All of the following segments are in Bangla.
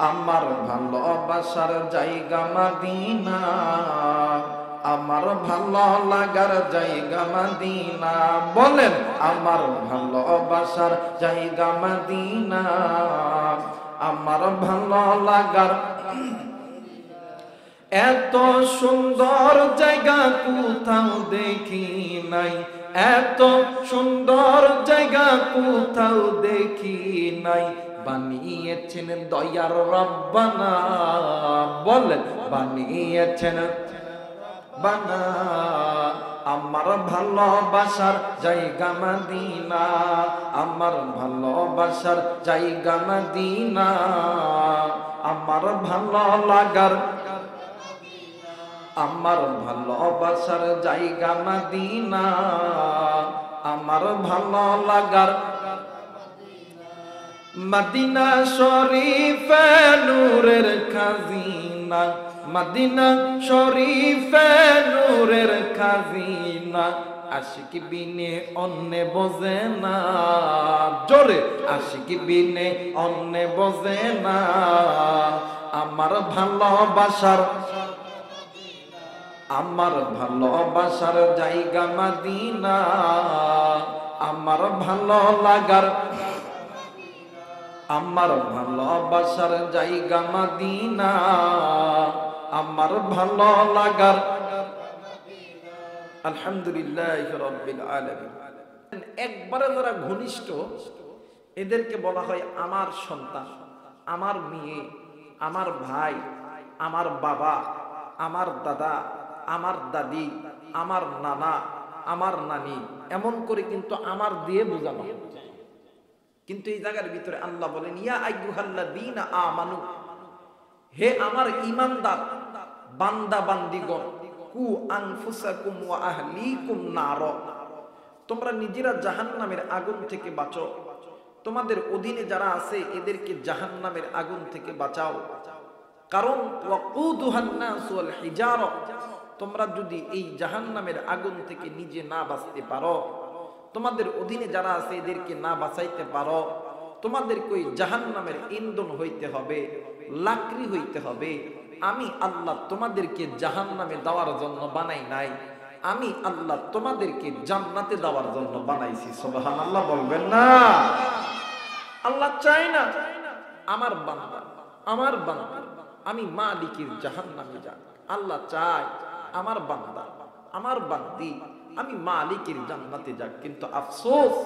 আমার ভালোবাসার জায়গা মদিনা, আমার ভালো লাগার জায়গা মদিনা। বলেন আমার ভালোবাসার জায়গা মদিনা, আমার ভালো লাগার। এত সুন্দর জায়গা কোথাও দেখি নাই, এত সুন্দর জায়গা কোথাও দেখি নাই, বানিয়েছেন দয়ার রব্বানা। বলেন বানিয়েছেন বানা। আমার ভালোবাসার জায়গা মদিনা, আমার ভালোবাসার জায়গা মদিনা, আমার ভালো লাগার, আমার ভালোবাসার জায়গা মদিনা, আমার ভালো লাগার। মদিনা শরীফে নূরের খাজিনা, মদিনা শরীফে নূরের খাজিনা, আশিক বিনে অন্য বোঝে না। জোরে আশিক বিনে অন্য বোঝে না। আমার ভালোবাসার, আমার ভালোবাসার জায়গা মদিনা, আমার ভালো লাগার, আমার ভালোবাসার জায়গা মদিনা, আমার ভালো লাগার। আলহামদুলিল্লাহ রাব্বিল আলামিন। একবারে যারা ঘনিষ্ঠ এদেরকে বলা হয় আমার সন্তান, আমার মেয়ে, আমার ভাই, আমার বাবা, আমার দাদা, আমার দাদি, আমার নানা, আমার নানি, এমন করে কিন্তু আমার দিয়ে বোঝানো। কিন্তু এই জায়গার ভিতরে আল্লাহ বলেন ইয়া আইয়ুহাল্লাযীনা আমানু, হে আমার ঈমানদার বান্দা বান্দিগণ, কু আনফুসাকুম ওয়া আহলিকুম নার, তোমরা নিজেরা জাহান্নামের আগুন থেকে বাঁচো, তোমাদের অধীনে যারা আছে এদেরকে জাহান্নামের আগুন থেকে বাঁচাও। কারণ ওয়াকুদুহান নাস ওয়াল হিজারা, তোমরা যদি এই জাহান্নামের আগুন থেকে নিজে না বাঁচতে পারো, তোমাদের অধীনে যারা আছে এদেরকে না বাঁচাইতে পারো, তোমাদেরকে ওই জাহান্নামের ইন্ধন হইতে হবে, লাকড়ি হইতে হবে। আমি আল্লাহ তোমাদেরকে জাহান্নামে দেওয়ার জন্য বানাই নাই, আমি আল্লাহ তোমাদেরকে জান্নাতে দেওয়ার জন্য বানাইছি। সুবহানাল্লাহ বলবেন না? আল্লাহ চায় না আমার বান্দা, আমার বান্দা আমি মালিকের জাহান্নামে যাক। আল্লাহ চায় আমার বান্দা, আমার বান্দি আমি মালিকের জান্নাতে যাক। কিন্তু আফসোস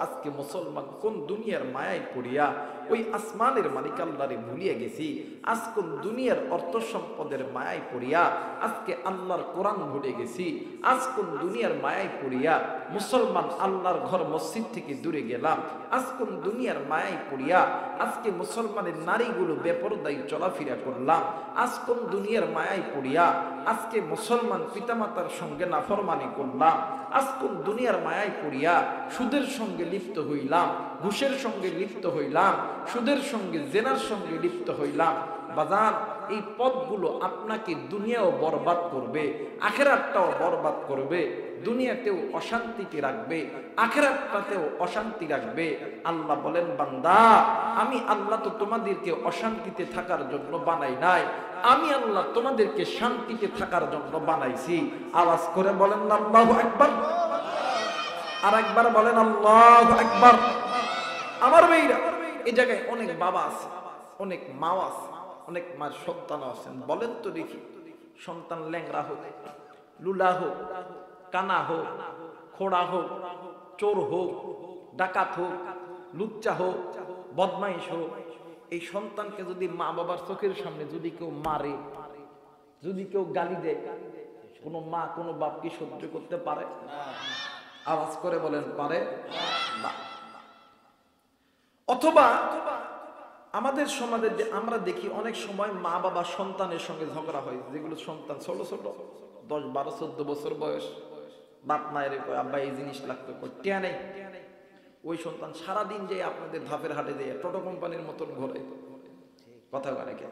আজকে মুসলমান কোন দুনিয়ার মায়ায় পড়িয়া ওই আসমানের মালিক আল্লাহরে ভুলিয়ে গেছি। আজ কোন দুনিয়ার অর্থ সম্পদের মায়ায় পড়িয়া আজকে আল্লাহর কোরআন ভুলে গেছি। আজ কোন দুনিয়ার মায়ায় পড়িয়া মুসলমান আল্লাহর ঘর মসজিদ থেকে দূরে গেলাম। আজ কোন দুনিয়ার মায়ায় পড়িয়া আজকে মুসলমানের নারীগুলো বেপরদায় চলাফেরা করলাম। আজ কোন দুনিয়ার মায়ায় পড়িয়া আজকে মুসলমান পিতামাতার সঙ্গে নাফরমানি করলাম। আজ কোন দুনিয়ার মায়ায় পড়িয়া সুদের সঙ্গে লিপ্ত হইলাম, ঘুষের সঙ্গে লিপ্ত হইলাম, সুদের সঙ্গে জেনার সঙ্গে লিপ্ত হইলাম। বাজার এই পথগুলো আপনাকে দুনিয়াও বরবাদ করবে, আখিরাতটাও বরবাদ করবে। দুনিয়াতেও অশান্তিতে রাখবে, আখিরাতটাতেও অশান্তি রাখবে। আল্লাহ বলেন বান্দা আমি আল্লাহ তো তোমাদেরকে অশান্তিতে থাকার জন্য বানাই নাই, আমি আল্লাহ তোমাদেরকে শান্তিতে থাকার জন্য বানাইছি। আওয়াজ করে বলেন আল্লাহু আকবার। আর একবার বলেন আল্লাহু আকবার। আমার ভাইরা এই জায়গায় অনেক বাবা আছে, অনেক মা আছে, অনেক মার সন্তান আছেন। বলেন তো দেখি, সন্তান ল্যাংড়া হোক, লুলা হোক, কানা হোক, খোড়া হোক, চোর হোক, ডাকাত হোক, লুচ্চা হোক, বদমাইশ হোক, এই সন্তানকে যদি মা বাবার চোখের সামনে যদি কেউ মারে, যদি কেউ গালি দেয়, কোনো মা কোনো বাপ কি সহ্য করতে পারে? আওয়াজ করে বলেন পারে না। অথবা আমাদের সমাজে যে আমরা দেখি অনেক সময় মা বাবা সন্তানের সঙ্গে ঝগড়া হয়, যেগুলো সন্তান ছোট ছোট 10, 12, 14 বছর বয়স, বাপ মায়ের কয় আব্বা এই জিনিস লাগতো, টিয়া নেই। ওই সন্তান সারাদিন যে আপনাদের ধাপের হাটে দিয়ে টোটো কোম্পানির মতন ঘোরে, কথা বলে কে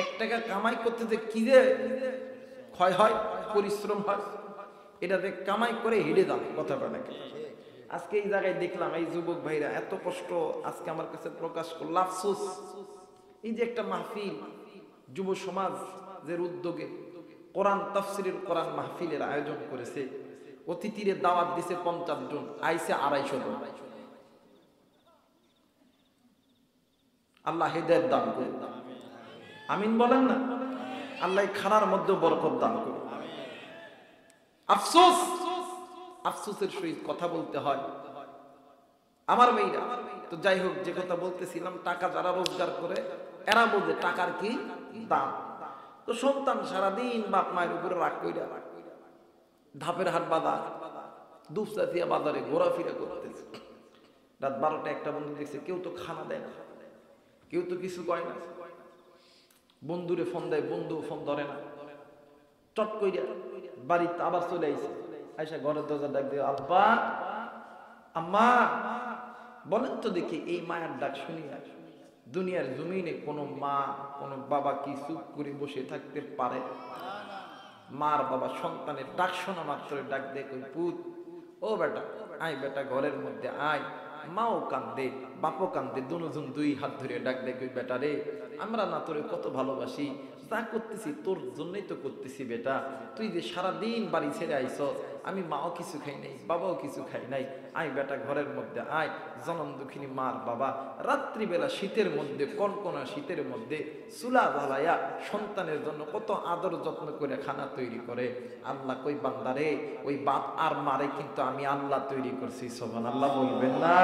1 টাকা কামাই করতে যে কি যে ক্ষয় হয়, পরিশ্রম হয়, এটাতে কামাই করে হেঁটে দাম, কথা বলে কে। আজকে এই জায়গায় দেখলাম এই যুবক ভাইরা এত কষ্ট আজকে আমার কাছে প্রকাশ করল। আফসোস এই যে একটা মাহফিল যুব সমাজের উদ্যোগে কোরআন তাফসিরের কোরআন মাহফিলের আয়োজন করেছে, অতিথিরে দাওয়াত দিছে 50 জন, আইছে 250 জন। আল্লাহ হেদায়েত দান করুন, আমিন বলেন না। আল্লাহ খানার মধ্যে বরকত দান করুন। আফসোস, আফসোসের সহিত কথা বলতে হয় আমার মেয়েরা। তো যাই হোক, যে কথা বলতেছিলাম, টাকা যারা রোজগার করে এরা বোঝে টাকার কি দাম। তো সন্তান সারাদিন বাপ মায়ের উপরে রাগ কইরা ধাপের হাট বাজার, দুপচাচিয়া বাজারে ঘোরাফেরা করতেছে। রাত 12টা 1টা বন্ধু দেখছে, কেউ তো খানা দেয় না, কেউ তো কিছু কয় না। বন্ধুরে ফোন দেয়, বন্ধু ফোন ধরে না। চট কইরা বাড়িতে আবার চলে আইছে, আইসা ঘরের দরজা ডাক দিয়ে, আব্বা আম্মা বলেন তো দেখি, এই মায়ের ডাক শুনিয়া দুনিয়ার জমিনে কোনো মা কোনো বাবা কি চুপ করে বসে থাকতে পারে? মার বাবা সন্তানের ডাক শোনা মাত্র ডাক দে, কই পুত, ও বেটা আয়, বেটা ঘরের মধ্যে আয়। মাও কান্দে বাপও কান্দে, দুজন দুই হাত ধরে ডাক দে, কই বেটা রে, আমরা না তোরে কত ভালোবাসি, যা করতেছি তোর জন্যই তো করতেছি বেটা। তুই যে সারাদিন বাড়ি ছেড়ে আইস, আমি মাও কিছু খাই নাই, বাবাও কিছু খাই নাই, আয় বেটা ঘরের মধ্যে আয়। জনম দুঃখিনী মার বাবা রাত্রিবেলা শীতের মধ্যে, কনকনা শীতের মধ্যে চুলা জ্বালাইয়া সন্তানের জন্য কত আদর যত্ন করে খানা তৈরি করে। আল্লাহ কই বান্দারে, ওই বাপ আর মারে কিন্তু আমি আল্লাহ তৈরি করছি। সুবহানাল্লাহ বলবেন না?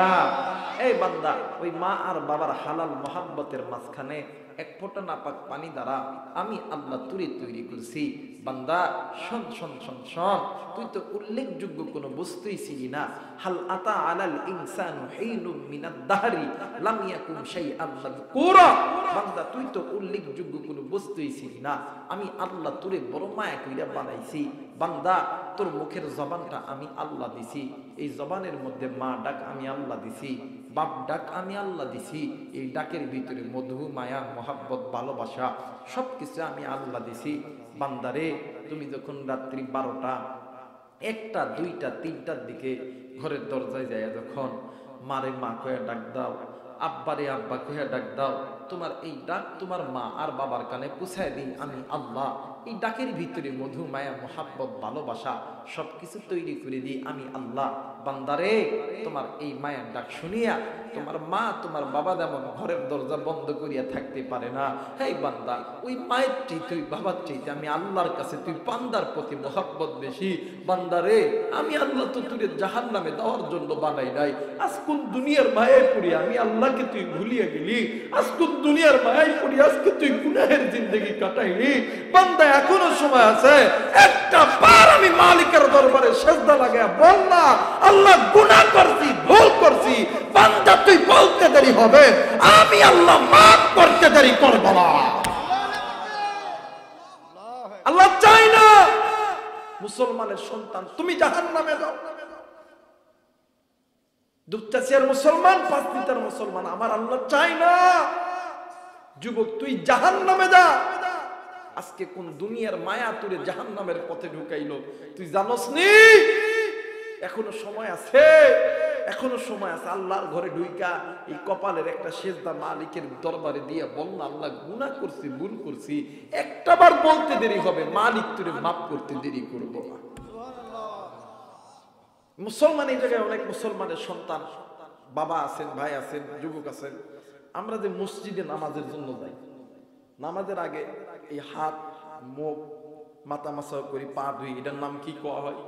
এই বান্দা, ওই মা আর বাবার হালাল মহাব্বতের মাঝখানে এক ফোঁটা নাপাক পানি দ্বারা আমি আল্লাহ তুই তৈরি করছি। বান্দা শোন শোন শোন শোন, তুই তো উল্লেখযোগ্য কোনো বস্তুই ছিলি না। হাল আতা আলাল ইনসানু হিনুম মিনাদ দাহরি লাম ইয়াকুন শাইআন মাযকুরা। বান্দা তুই তো উল্লেখযোগ্য কোনো বস্তুই ছিলি না, আমি আল্লাহ তোরে বড় মায়া কইরা বানাইছি। বান্দা তোর মুখের জবানটা আমি আল্লাহ দিছি, এই জবানের মধ্যে মা ডাক আমি আল্লাহ দিছি, বাপ ডাক আমি আল্লাহ দিছি। এই ডাকের ভিতরে মধু মায়া মহাব্বত ভালোবাসা সবকিছু আমি আল্লাহ দিছি। বান্দারে তুমি যখন রাত্রি 12টা 1টা 2টা 3টার দিকে ঘরের দরজায় যায়, যখন মারে মা কয়ে ডাক দাও, আব্বারে আব্বা কয়ে ডাক দাও, তোমার এই ডাক তোমার মা আর বাবার কানে পৌঁছায় দিই আমি আল্লাহ। এই ডাকের ভিতরে মধু মায়া মোহাব্বত ভালোবাসা সবকিছু তৈরি করে দিই আমি আল্লাহ। বান্দারে তোমার এই মায়ের ডাক শুনিয়া তোমার মা তোমার বাবা যেমন ঘরের দরজা বন্ধ করিয়া থাকতে পারে না, হেই বান্দা ওই মায়ের চেয়ে তুই বাবার চেয়ে আমি আল্লাহর কাছে তুই বান্দার প্রতি মোহাব্বত বেশি। বান্দারে আমি আল্লাহ তো তুই জাহান্নামে দেওয়ার জন্য বানাই নাই। আজ কোন দুনিয়ার মায়ায় পড়ি আমি আল্লাহকে তুই ভুলিয়ে গেলি, আজ কোন দুনিয়ার মায়ায় পড়ি আজকে তুই গুনাহের জিন্দেগি কাটাইলি। বান্দা এখনো সময় আছে, একটা বার আমি মালিকের দরবারে সেজদা লাগায়া বল না, আল্লাহ গুনাহ করছি, ভুল করছি। বান্দা তুই বলতে দেরি হবে, আমি আল্লাহ মাফ করতে দেরি করব না। আল্লাহ চাই না মুসলমানের সন্তান তুমি জাহান্নামে যাও। দুপচাচিয়ার মুসলমান, পাঁচবিতার মুসলমান, আমার আল্লাহ চাই না যুবক তুই জাহান্নামে যা। আজকে কোন দুনিয়ার মায়া তুরে জাহান্নামের পথে ঢুকাইলো তুই জানোস নি? এখনো সময় আছে, এখনো সময় আছে। আল্লাহর ঘরে ঢুইকা এই কপালের একটা সেজদা মালিকের দরবারে দিয়ে বল না, আল্লাহ গুনাহ করছি, ভুল করছি। একটা বার বলতে দেরি হবে, মালিক তুরে মাফ করতে দেরি করবো না। মুসলমান এই জায়গায় অনেক মুসলমানের সন্তান বাবা আছেন, ভাই আছেন, যুবক আছেন। আমরা যে মসজিদে নামাজের জন্য যাই, নামাজের আগে এই হাত মুখ মাথা মাসা করি, পা ধুই, এটার নাম কি কোয়া হয়?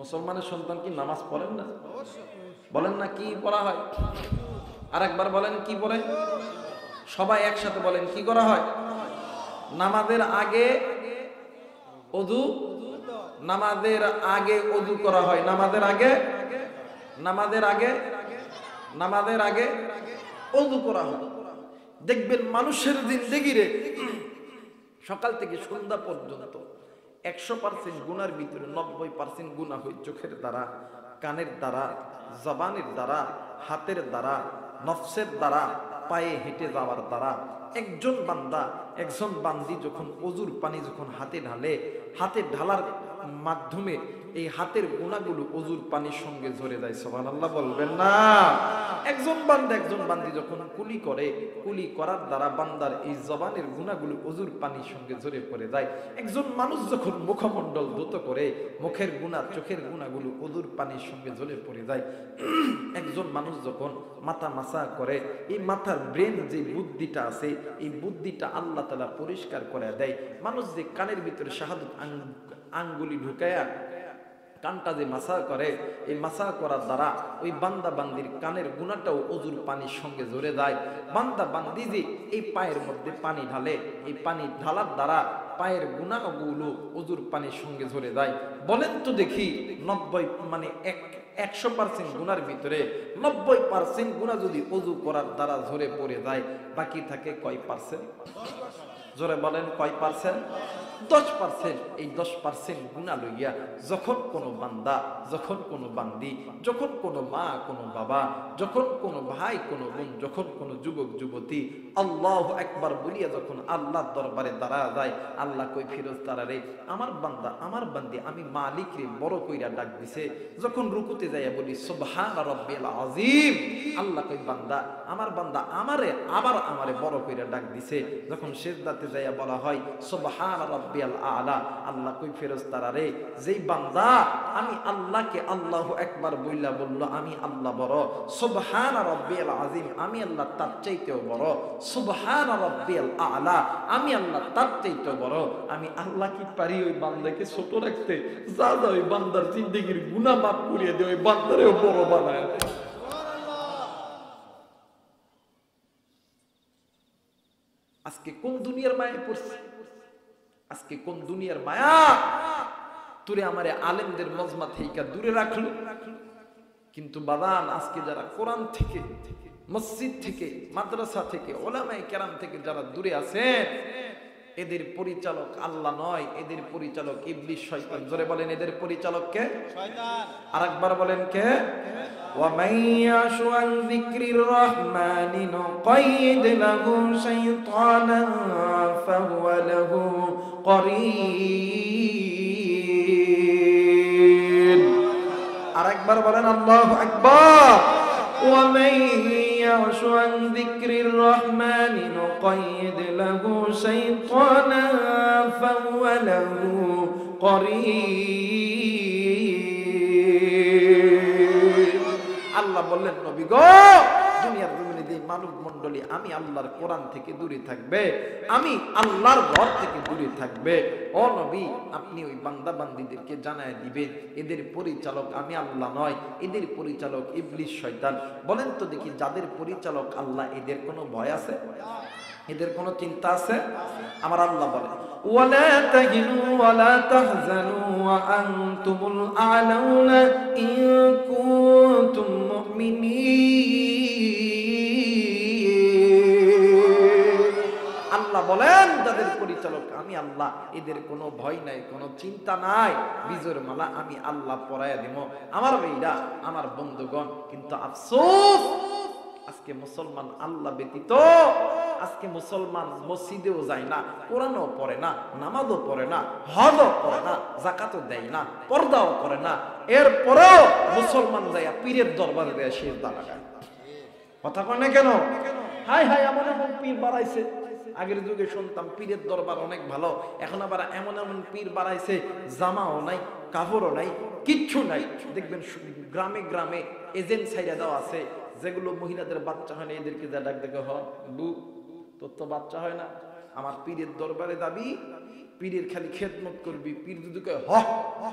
মুসলমানের সন্তান কি নামাজ পড়েন না? বলেন না কি পড়া হয়? আর একবার বলেন কি পড়ে? সবাই একসাথে বলেন কি করা হয়? নামাজের আগে ওযু, নামাজের আগে ওযু করা হয়। নামাজের আগে, নামাজের আগে, নামাজের আগে ওযু করা হয়। দেখবেন মানুষের জিন্দেগিরে সকাল থেকে সন্ধ্যা পর্যন্ত 100% গুনার ভিতরে 90% গুনাহ হয় চোখের দ্বারা, কানের দ্বারা, জবানের দ্বারা, হাতের দ্বারা, নফসের দ্বারা, পায়ে হেঁটে যাওয়ার দ্বারা। একজন বান্দা, একজন বান্দি যখন ওযুর পানি যখন হাতে ঢালে, হাতে ঢালার মাধ্যমে এই হাতের গুনাহগুলো ওযুর পানির সঙ্গে ঝরে যায়। সুবহানাল্লাহ বলবেন না? একজন বান্দি যখন কুলি করে, কুলি করার দ্বারা বান্দার এই জবানের গুনাহগুলো ওযুর পানির সঙ্গে ঝরে পড়ে যায়। একজন মানুষ যখন মুখমণ্ডল ধৌত করে, মুখের গুনাহ, চোখের গুনাহগুলো ওযুর পানির সঙ্গে ঝরে পড়ে যায়। একজন মানুষ যখন মাথা মাসা করে, এই মাথার ব্রেন যে বুদ্ধিটা আছে, এই বুদ্ধিটা আল্লাহ তাআলা পরিষ্কার করে দেয়। মানুষ যে কানের ভিতরে শাহাদাত আঙ্গুলি ঢুকায়া কানটা যে মাসা করে, এই মাসা করার দ্বারা ওই বান্দা বান্দির কানের গুনাহটাও ওযুর পানির সঙ্গে ঝরে যায়। বান্দা বান্দি যে এই পায়ের মধ্যে পানি ঢালে, এই পানি ঢালার দ্বারা পায়ের গুনাহগুলো ওযুর পানির সঙ্গে ঝরে যায়। বলেন তো দেখি 100% গুনার ভিতরে 90% গুনাহ যদি ওযু করার দ্বারা ঝরে পড়ে যায়, বাকি থাকে কয় পার্সেন্ট? জোরে বলেন কয় পার্সেন্ট? 10%। এই 10% গুনাহ লইয়া যখন কোনো বান্দা, যখন কোনো বান্দি, যখন কোনো মা, কোনো বাবা, যখন কোনো ভাই, কোনো বোন, যখন কোনো যুবক যুবতী আল্লাহু আকবার বলিয়া যখন আল্লাহর দরবারে দাঁড়া যায়, আল্লাহ কই ফেরেশতারা রে, আমার বান্দা, আমার বান্দি আমি মালিক রে বড় কইরা ডাক দিছে। যখন রুকুতে যাইয়া বলি সুবহান রাব্বিল আযীম, আল্লাহ কই বান্দা, আমার বান্দা আমারে বড় কইরা ডাক দিছে। যখন সিজদাতে যাইয়া বলা হয় সুবহান রাব্বিয়াল আলা, আল্লাহ কই ফেরেশতারা রে, যেই বান্দা আমি আল্লাহকে আল্লাহু আকবার বইলা বলল আমি আল্লাহ বড়, সুবহান রাব্বিয়াল আযীম আমি আল্লাহ তার চাইতেও বড়, সুবহান রাব্বিয়াল আলা আমি আল্লাহ তার চাইতেও বড়, আমি আল্লাহ কি পারি ওই বান্দাকে ছোট রাখতে? যা ওই বান্দার জিন্দেগীর গুনাহ মাফ করিয়ে দে, ওই বান্দারেও বড় বানায়। আজকে কোন দুনিয়ার মায়া পড়ছে? আজকে কোন দুনিয়ার মায়া তোরে আমারে আলেমদের মজমা থেকে দূরে রাখলো? কিন্তু বাদান আজকে যারা কোরআন থেকে, মসজিদ থেকে, মাদ্রাসা থেকে, ওলামায়ে কেরাম থেকে যারা দূরে আছেন, এদের পরিচালক আল্লাহ নয়, এদের পরিচালক ইবলিস শয়তান। জোরে বলেন এদের পরিচালক কে? শয়তান। আরেকবার বলেন কে? ওয়া মাইয়াশু আন যিকরির রহমানি নুকাইয়িদ লাহু শাইতানান ফাহুয়া লাহু করিন। আরেকবার বলেন আল্লাহু আকবার। ওয়া মাইয়াশু আন যিকরির রহমানি নুকাইয়িদ লাহু শাইতানান ফাহুয়া লাহু করিন। আল্লাহ বললেন নবী গো, দুনিয়ার জমিনে যে মানব মণ্ডলী আমি আল্লাহর কোরআন থেকে দূরে থাকবে, আমি আল্লাহর ঘর থেকে দূরে থাকবে, ও নবী আপনি ওই বান্দা বান্দীদেরকে জানায় দিবেন এদের পরিচালক আমি আল্লাহ নয়, এদের পরিচালক ইবলিস শয়তান। বলেন তো দেখি, যাদের পরিচালক আল্লাহ, এদের কোনো ভয় আছে? এদের কোনো চিন্তা আছে? আমার আল্লাহ বলে ওয়ালা তাহিনু ওয়ালা তাহজানু ওয়া আনতুমুল আ'লাউনা ইন কুনতুম মুমিনিন। আল্লাহ বলেন যাদের পরিচালক আমি আল্লাহ, এদের কোনো ভয় নাই, কোনো চিন্তা নাই, বিজয়ের মালা আমি আল্লাহ পরাইয়া দিব আমার ভাইরা, আমার বন্ধুগণ। কিন্তু আফসোস আজকে মুসলমান আল্লাহ ব্যতীত, আজকে মুসলমান মসজিদেও যায় না, কোরআনও পড়ে না, নামাজও পড়ে না, হজও করে না, যাকাতও দেয় না, পর্দাও করে না, এরপরেও মুসলমান যাইয়া পীরের দরবারে দেয়া সিজদা লাগায়। কথা কয় না কেন? হাই হাই এমন এমন পীর বাড়াইছে। আগের যুগে শুনতাম পীরের দরবার অনেক ভালো, এখন আবার এমন এমন পীর বাড়াইছে, জামাও নাই, কাপড়ও নাই, কিচ্ছু নাই। দেখবেন গ্রামে গ্রামে এজেন্ট ছাইরা দেওয়া আছে, যেগুলো মহিলাদের বাচ্চা হয় না এদেরকে যা ডাক দেখে বু তোর তো বাচ্চা হয় না, আমার পীরের দরবারে যাবি, পীরের খালি খেদমত করবি, পীর যদি কয়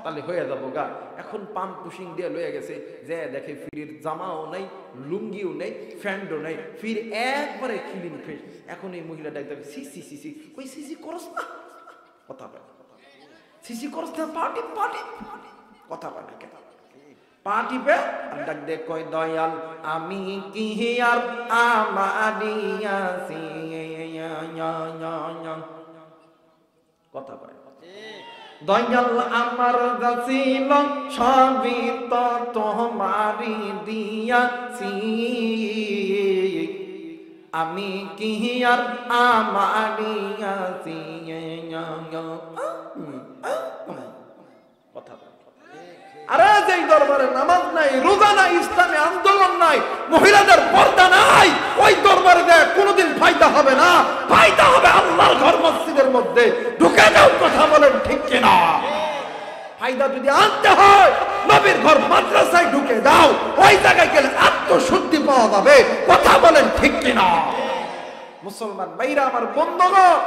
তাহলে হয়ে যাবো গা। এখন পাম্প পুশিং দিয়ে লয়ে গেছে, যে দেখে পীরের জামাও নাই, লুঙ্গিও নেই, ফ্যান্ডও নেই, পীর একবারে ক্লিন ফ্রেশ। এখন এই মহিলা ডাক দেখে সিসি সিসি, ওই সিসি করস না, কথা বলে সিসি করস না, পার্টি পার্টি কথা বলে কেন? পা টিপে ডাক দে কয় দয়াল আমি কি আর আমারিয়াছি, কথা বলে দয়াল আমার যাছিল সবই তো তোমারি দিয়াছি, আমি কি আর আমারিয়াছি, কথা বলে আরে যেই দরবারে নামাজ নাই, রোজা নাই, ইসলামী আন্দোলন নাই, মহিলাদের পর্দা নাই, ওই দরবারে দেয় কোনোদিন ফায়দা হবে না। ফায়দা হবে আল্লাহর ঘর মসজিদের মধ্যে ঢুকে যাও। কথা বলেন ঠিক কিনা? ফায়দা যদি আনতে হয় নবীর ঘর মাদ্রাসায় ঢুকে দাও, ওই জায়গায় গেলে আত্মশুদ্ধি পাওয়া যাবে। কথা বলেন ঠিক কিনা? মুসলমান ভাইরা আমার, বন্ধুগণ,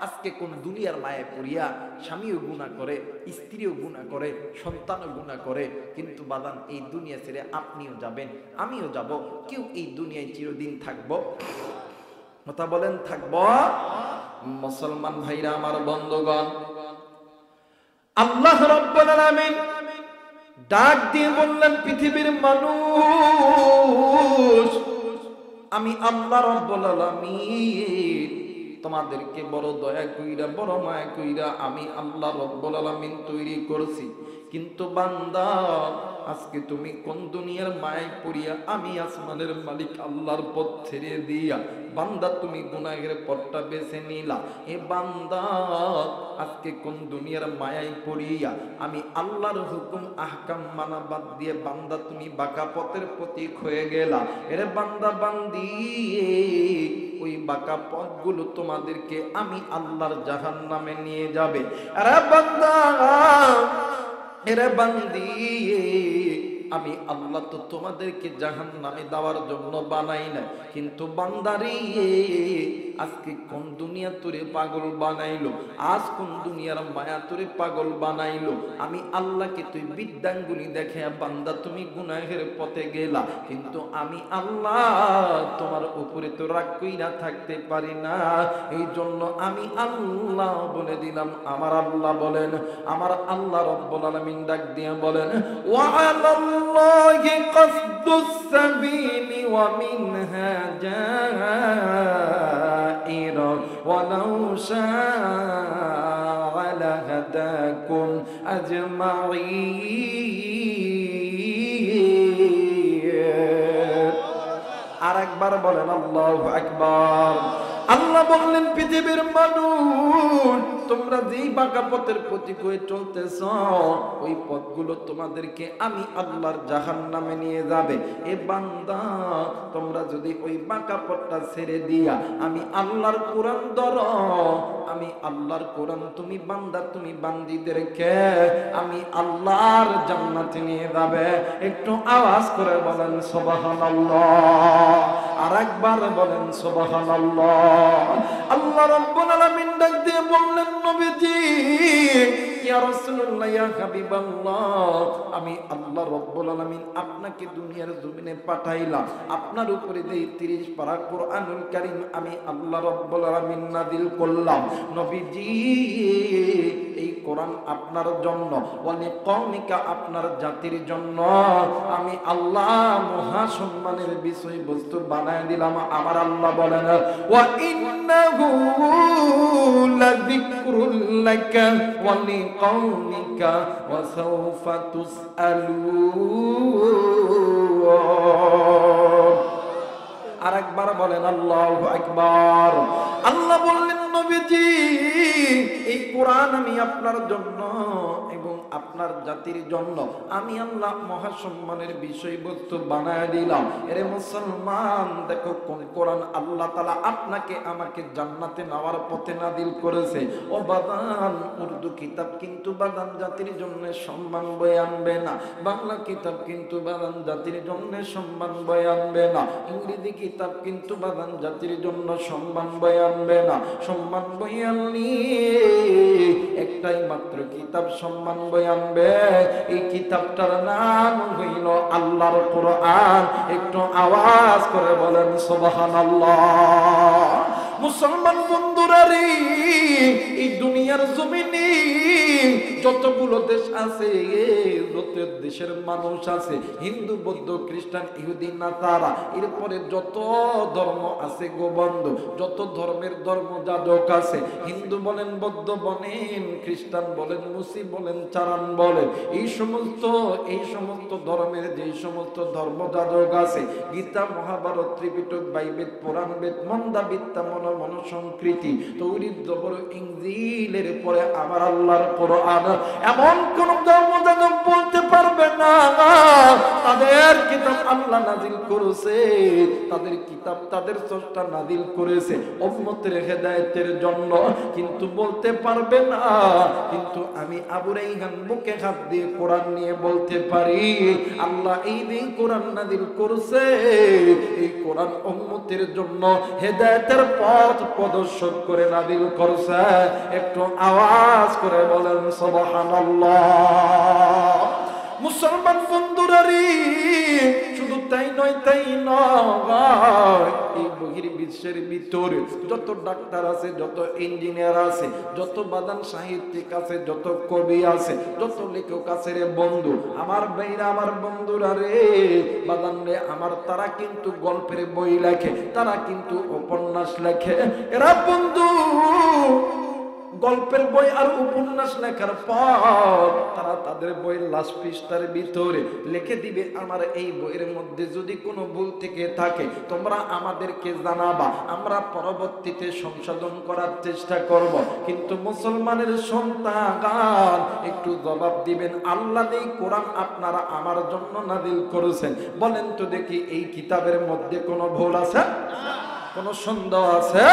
আজকে কোন দুনিয়ার মায়ে পড়িয়া স্বামীও গুনাহ করে, স্ত্রীও গুনাহ করে, সন্তানও গুনাহ করে, কিন্তু বাদান এই দুনিয়া ছেড়ে আপনিও যাবেন, আমিও যাব। কেউ এই দুনিয়ায় চিরদিন থাকবো? কথা বলেন থাকবো? মুসলমান ভাইরা আমার, বন্ধুগণ, আল্লাহ রাব্বুল আলামিন ডাক দিয়ে বললেন, পৃথিবীর মানুষ, আমি আল্লাহ রাব্বুল আলামিন তোমাদেরকে বড় দয়া কইরা, বড় মায়া কইরা আমি আল্লাহ রাব্বুল আলামিন তৈরি করছি। কিন্তু বান্দা, আজকে তুমি কোন দুনিয়ার মায়ায় পড়িয়া আমি আসমানের মালিক আল্লাহর পথ ছেড়ে দিয়া বান্দা তুমি গুনাহের পথটা বেছে নিলা। এ বান্দা, আজকে কোন দুনিয়ার মায়ায় পড়িয়া আমি আল্লাহর হুকুম আহকাম মানা বাদ দিয়ে বান্দা তুমি বাঁকা পথের প্রতীক হয়ে গেলা। এর বান্দা বান্দি, ওই বাঁকা পথগুলো তোমাদেরকে আমি আল্লাহর জাহান্নামে নিয়ে যাবে। আরে বান্দা, এরে বান্দি, আমি আল্লাহ তো তোমাদেরকে জাহান্নামে দেওয়ার জন্য বানাই না, কিন্তু বান্দারি, আজকে কোন দুনিয়া তোরে পাগল বানাইলো? আজ কোন দুনিয়ার মায়া তোরে পাগল বানাইলো? আমি আল্লাহকে তুই বিদ্যাঙ্গুলি দেখে বান্দা তুমি গুনাহের পথে গেলা, কিন্তু আমি আল্লাহ তোমার উপরে তো রাগ কইরা থাকতে পারি না। এই জন্য আমি আল্লাহ বলে দিলাম। আমার আল্লাহ বলেন, আমার আল্লাহ রাব্বুল আলামিন ডাক দিয়ে বলেন, ওয়া আলাল্লাহি কাসদুস সাবিলি ওয়া মিনহা জাইরা ওয়ালাউ শাআ লাহাদাকুম আজমাইন। আরেকবার বলেন আল্লাহু আকবার। আল্লাহ বললেন, পৃথিবীর মানুষ, তোমরা যেই বাঁকা পথের প্রতীক হয়ে চলতেছ, ওই পথগুলো তোমাদেরকে আমি আল্লাহর জাহান্নামে নিয়ে যাবে। এ বান্দা, তোমরা যদি ওই বাঁকা পথটা ছেড়ে দিয়া আমি আল্লাহর কোরআন ধরো, আমি আল্লাহর কোরআন তুমি বান্দা তুমি বান্দীদেরকে আমি আল্লাহর জান্নাতে নিয়ে যাবে। একটু আওয়াজ করে বলেন সুবহানাল্লাহ। আরেকবার বলেন সুবহানাল্লাহ। আল্লাহ রাব্বুল আলামিন ডাক দিয়ে বললেন, নবীজি, ইয়া রাসূলুল্লাহ, ইয়া হাবিবাল্লাহ, আমি আল্লাহ রাব্বুল আলামিন আপনাকে দুনিয়ার জমিনে পাঠাইলাম। আপনার উপরে যে 30 পারা কোরআনুল কারীম আমি আল্লাহ রাব্বুল আলামিন নাযিল করলাম। নবীজি, এই কোরআন আপনার জন্য, ওয়ালি কওমিকা আপনার জাতির জন্য আমি আল্লাহ মহা সম্মানের বিষয়বস্তু বানায় দিলাম। আমার আল্লাহ বলেন, ওয়া ইন্নাহু লাযিকরুল লাকা ওয়া লিকওমিকা ওয়া সাওফা তুসআলুন। আরেকবার বলেন আল্লাহু আকবার। আল্লাহ বললেন, নবীজি, এই কোরআন আমি আপনার জন্য এবং আপনার জাতির জন্য আমি আল্লাহ মহাসম্মানের বিষয়বস্তু বানায় দিলাম। এরে মুসলমান, দেখো কোন কোরআন আল্লাহ তাআলা আপনাকে আমাকে জান্নাতে নেওয়ার পথে নাযিল করেছে। ও বাদান, উর্দু কিতাব কিন্তু বাদান জাতির জন্য সম্মান বয়ে আনবে না, বাংলা কিতাব কিন্তু বাদান জাতির জন্য সম্মান বয়ে আনবে না, ইংরেজি কিতাব কিন্তু বাদান জাতির জন্য সম্মান বয়ে আনবে না। সম্মান বয়ে আনলি একটাই মাত্র কিতাব সম্মান বয়ে আনবে, এই কিতাবটার নাম হইল আল্লাহর কোরআন। একটু আওয়াজ করে বলেন সুবহানাল্লাহ। মুসলমান বন্ধুরা রে, এই দুনিয়ার জমিনে যতগুলো দেশ আছে, যত দেশের মানুষ আছে, হিন্দু, বৌদ্ধ, খ্রিস্টান, ইহুদি, নাসারা, এরপরে যত ধর্ম আছে গো বন্ধু, যত ধর্মের ধর্মযাজক আছে, হিন্দু বলেন, বৌদ্ধ বলেন, খ্রিস্টান বলেন, মুসলিম বলেন, চারান বলেন, এই সমস্ত ধর্মের যে সমস্ত ধর্মযাজক আছে, গীতা, মহাভারত, ত্রিপিটক, বাইবেল, পুরাণ, বেদ, মন্দা, বিদ্যা, মনসংকৃতি, তৌরিত, জবর, ইনজিলের পরে আমার আল্লাহর কোরআন। এমন কোন ধর্মযাজক বলতে পারবে না তাদের কিতাব আল্লাহ নাজিল করেছে, তাদের কিতাব তাদের স্রষ্টা নাজিল করেছে উম্মতের হেদায়েতের জন্য, কিন্তু বলতে পারবে না। কিন্তু আমি আবু রাইহান বুকে হাত দিয়ে কোরআন নিয়ে বলতে পারি, আল্লাহ এই দিন কোরআন নাজিল করেছে, এই কোরআন উম্মতের জন্য হেদায়েতের পথ প্রদর্শন করে নাজিল করেছে। একটু আওয়াজ করে বলেন সুবহানাল্লাহ। মুসলমান বন্ধুরা রে, শুধু তাই নয়, তাই নয়, এই বহির বিশ্বের ভিতরে যত ডাক্তার আছে, যত ইঞ্জিনিয়ার আছে, যত বাদান সাহিত্যিক আছে, যত কবি আছে, যত লেখক আছে রে বন্ধু, আমার ভাইরা, আমার বন্ধুরা রে, বাদান রে আমার, তারা কিন্তু গল্পের বই লেখে, তারা কিন্তু উপন্যাস লেখে। এরা বন্ধু গল্পের বই আর উপন্যাস লেখার পর তারা তাদের বইয়ের লাস্ট পৃষ্ঠার ভিতরে লিখে দিবে, আমার এই বইয়ের মধ্যে যদি কোনো ভুল থেকে থাকে তোমরা আমাদেরকে জানাবা, আমরা পরবর্তীতে সংশোধন করার চেষ্টা করব। কিন্তু মুসলমানের সন্তান একটু জবাব দিবেন, আল্লাহ এই কোরআন আপনারা আমার জন্য নাজিল করেছেন, বলেন তো দেখি এই কিতাবের মধ্যে কোনো ভুল আছে? কোন সন্দেহ আছে?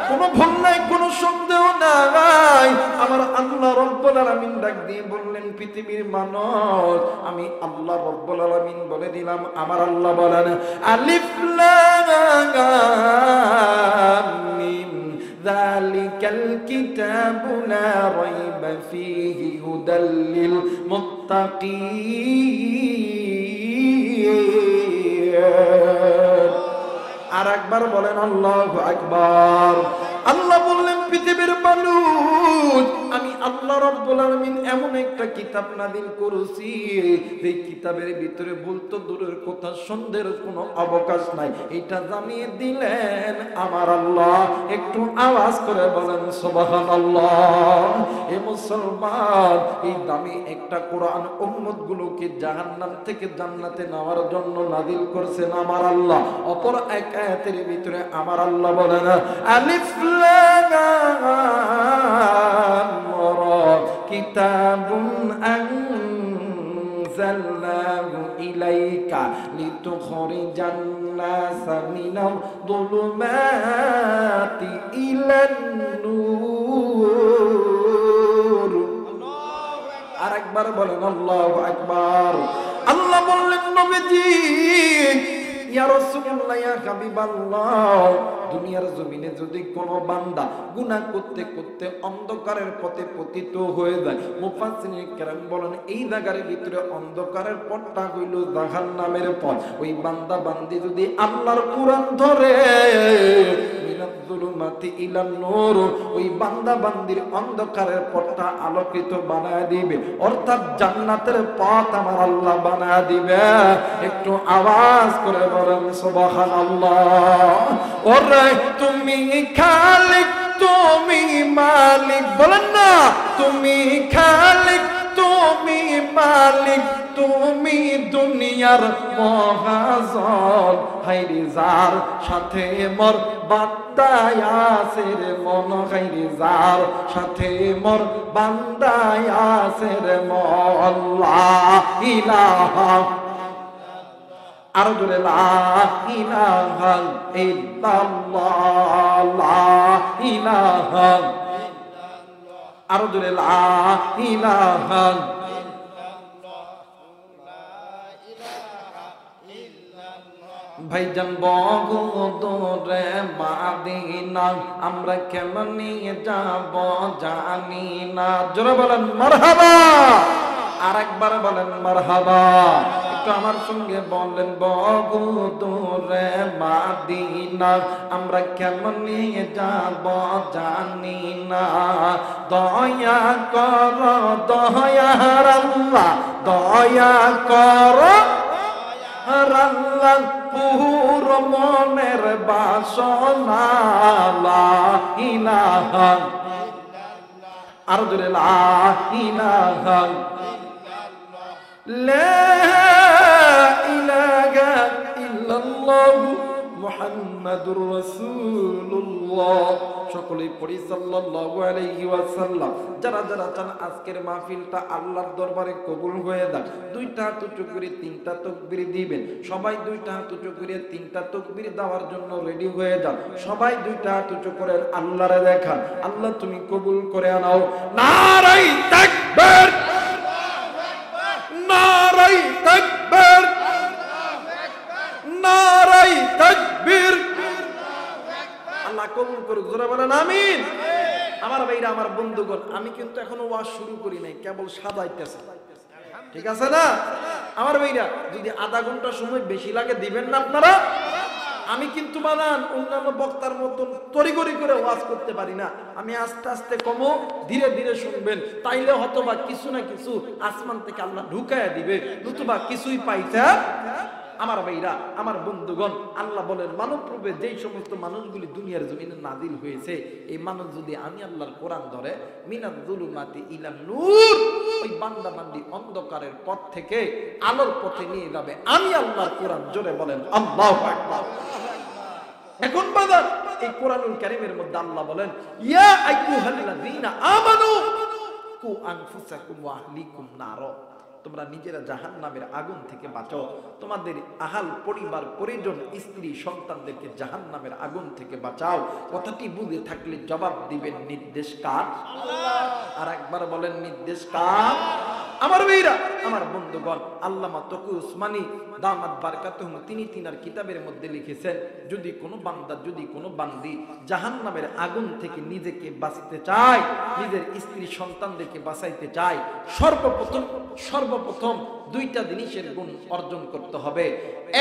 কোন ভুল নাই, কোন সন্দেহ নাই। আমার আল্লাহ রাব্বুল আলামিন ডাক দিয়ে বললেন, পৃথিবীর মানুষ আমি আল্লাহ রাব্বুল আলামিন বলে দিলাম, আমার আল্লাহ বলেন আলিফ লাম মিম যালিকাল কিতাবু লা রাইবা ফীহি হুদাল লিল মুত্তাকিন। আর একবার বলেন আল্লাহু আকবার। আল্লাহ বললেন, পৃথিবীর মানুষ আমি আল্লাহ রাব্বুল আলামিন এমন একটা কিতাব নাযিল করেছি, এই কিতাবের ভিতরে বলতো দূরের কথা, সন্দেহের কোনো অবকাশ নাই, এটা জানিয়ে দিলেন আমার আল্লাহ। একটু আওয়াজ করে বলেন সুবহানাল্লাহ। এ মুসলমান, এই দামি একটা কোরআন উম্মত গুলোকে জাহান্নাম থেকে জান্নাতে নেওয়ার জন্য নাযিল করেছেন আমার আল্লাহ। অপর এক আয়াতের ভিতরে আমার আল্লাহ বলেন আলিফ লাম রা কিতাবুন আনজালনাহু ইলাইকা লিতুখরিজান নাসা মিনাল যুলুমাতি ইলান নূর। আরেকবার বলেন আল্লাহু আকবার। আল্লাহ বললেন, নবীজি ইয়া রাসূলুল্লাহ, ইয়া হাবিবাল্লাহ, দুনিয়ার জমিনে যদি কোনো বান্দা গুনাহ করতে করতে অন্ধকারের পথে পতিত হয়ে যায়, মুফাসসিরিন কেরাম বলেন এই জায়গার ভিতরে অন্ধকারের পথটা হইল জাহান্নামের পথ। ওই বান্দা বান্দি যদি আল্লাহর কোরআন ধরে, মিনাজ যুলুমাতি ইলান নূর, ওই বান্দা বান্দির অন্ধকারের পথটা আলোকিত বানায় দিবে, অর্থাৎ জান্নাতের পথ আমার আল্লাহ বানায় দিবে। একটু আওয়াজ করে বলেন সুবহানাল্লাহ। ওরে তুমি খালিক, তুমি মালিক, বলেন না, তুমি খালিক, তুমি মালিক, তুমি দুনিয়ার মহাজন, হাইরে যার সাথে মোর বান্দায় আছে রে মন, হাইরে যার সাথে মোর বান্দায় আছে রে মন, লা ইলাহা, আরো জোরে লা ইলাহা ইল্লাল্লাহ, লা ইলাহা, আরো জোরে লা ইলাহা। ভাইজান বগুদরে মাদিনা আমরা কেমন নিয়ে যাব জানি না, জোরে বলেন মারহাবা। আরেকবার বলেন মারহাবা। একটু আমার সঙ্গে বলেন, বগুদরে মাদিনা আমরা কেমন নিয়ে যাব জানি না, দয়া কর দয়ার আল্লাহ, দয়া কর আল্লাহ, পুরো মনের বাসনা, লা ইলাহা, আর জোরে লা ইলাহা, লা ইলাহা ইল্লাল্লাহু মুহাম্মাদুর রাসূলুল্লাহ। সকলেই পড়ি সাল্লাল্লাহু আলাইহি ওয়াসাল্লাম। যারা যারা চান আজকের মাহফিলটা আল্লাহর দরবারে কবুল হয়ে যাক, দুইটা হাত উঁচু করে তিনটা তাকবীর দিবেন। সবাই দুইটা হাত উঁচু করে তিনটা তাকবীর দেওয়ার জন্য রেডি হয়ে যান। সবাই দুইটা হাত উঁচু করে আল্লাহরে দেখান, আল্লাহ তুমি কবুল করে আনাও। নারায়ে তাকবীর, নারায়ে তাকবীর, নারায়ে তাকবীর। আল্লাহ কবুল করুক, জোরে বলেন আমিন। আমার ভাইরা, আমার বন্ধুগণ, আমি কিন্তু এখনো ওয়াজ শুরু করি নাই, কেবল সাজাইতেছি, ঠিক আছে না? আমার ভাইরা, যদি আধা ঘন্টা সময় বেশি লাগে দিবেন না আপনারা। আমি কিন্তু বানান অন্যান্য বক্তার মতন তড়িঘড়ি করে ওয়াজ করতে পারি না। আমি আস্তে আস্তে কমো, ধীরে ধীরে শুনবেন, তাইলে হয়তোবা কিছু না কিছু আসমান থেকে আল্লাহ ঢুকাইয়া দিবে, নতুবা কিছুই পাইতে। আমার ভাইরা, আমার বন্ধুগণ, আল্লাহ বলেন মানব রূপে যেই সমস্ত মানুষগুলি দুনিয়ার জমিনে নাজিল হয়েছে, এই মানুষ যদি আমি আল্লাহর কোরআন ধরে মিনাজ যুলুমাতি ইলান নূর, ওই বান্দা বান্দি অন্ধকারের পথ থেকে আলোর পথে নিয়ে যাবে আমি আল্লাহর কোরআন। জোরে বলেন আল্লাহু আকবার। এখন বাজার এই কোরআনুল কারীমের মধ্যে আল্লাহ বলেন ইয়া আইয়ুহাল্লাযীনা আমানু কু আনফুসাকুম ওয়া আহলিকুম নার, তোমরা নিজেরা জাহান্নামের আগুন থেকে বাঁচাও, তোমাদের আহাল পরিবার পরিজন স্ত্রী সন্তানদেরকে জাহান্নামের আগুন থেকে বাঁচাও। কথাটি বুঝে থাকলে জবাব দিবেন নির্দেশ কার? আল্লাহ। আর একবার বলেন নির্দেশ কার? আমার ভাইরা, আমার বন্ধুগণ, আল্লামা তকি উসমানী দামাত বারকাতুহুম তিনি তিনার কিতাবের মধ্যে লিখেছেন, যদি কোনো বান্দা, যদি কোনো বান্দি জাহান্নামের আগুন থেকে নিজেকে বাঁচতে চায়, নিজের স্ত্রী সন্তানদেরকে বাঁচাইতে চায়, সর্বপ্রথম দুইটা জিনিসের গুণ অর্জন করতে হবে।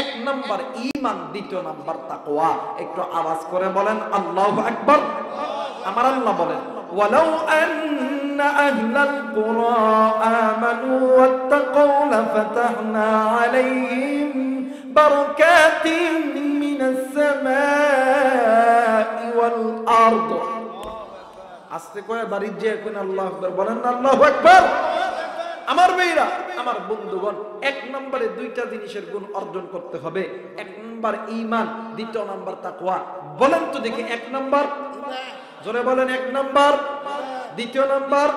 এক নাম্বার ঈমান, দ্বিতীয় নাম্বার তাকওয়া। একটু আওয়াজ করে বলেন আল্লাহু আকবার। আমার আল্লাহ বলেন ওয়ালাউ আন্না আহলাল কুরা আমানু ওয়াত্তাকাউ লাফাতাহনা আলাইহিম বারাকাতিন মিনাস সামাই ওয়াল আরদ। আস্তে করে বাড়ি যে কোন আল্লাহু আকবার বলেন না, আল্লাহু আকবার। আমার ভাইরা, আমার বন্ধুগণ, এক নম্বরে দুইটা জিনিসের গুণ অর্জন করতে হবে। এক নম্বর ঈমান, দ্বিতীয় নম্বর তাকওয়া। বলেন তো দেখি, এক নম্বর, জোরে বলেন এক নম্বর, দ্বিতীয় নম্বর